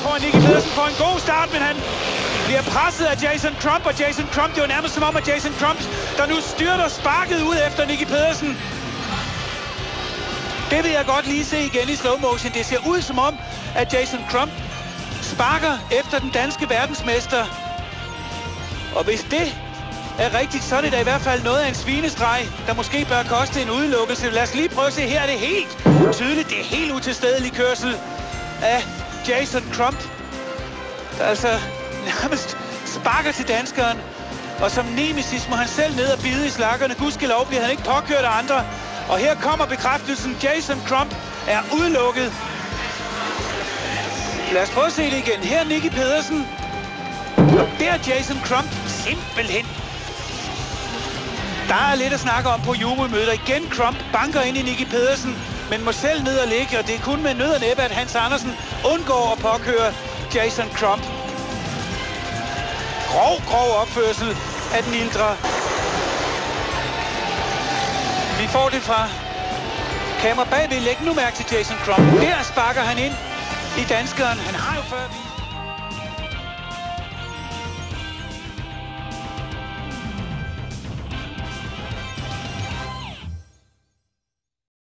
tror, at Nicky Pedersen får en god start, men han bliver presset af Jason Crump, og Jason Crump, det er jo nærmest som om, at Jason Crump, der nu styrter sparket ud efter Nicky Pedersen. Det vil jeg godt lige se igen i slow motion. Det ser ud som om, at Jason Crump sparker efter den danske verdensmester. Og hvis det er rigtigt, så er det da i hvert fald noget af en svinestreg, der måske bør koste en udelukkelse. Lad os lige prøve at se. Her er det helt tydeligt. Det er helt utilstedelig kørsel af Jason Crump, der altså nærmest sparker til danskeren. Og som nemesis må han selv ned og bide i slakkerne. Gudskelov bliver han ikke påkørt af andre. Og her kommer bekræftelsen. Jason Crump er udelukket. Lad os prøve at se det igen. Her er Nicky Pedersen. Og der er Jason Crump simpelthen. Der er lidt at snakke om på jubelmøder. Igen Crump banker ind i Nicky Pedersen, men må selv ned og ligge. Og det er kun med nød og næppe, at Hans Andersen undgår at påkøre Jason Crump. Grov opførsel af den ildre. Vi får det fra kamera bagved. Læg nu mærke til Jason Crump. Der sparker han ind i danskeren. Han har jo før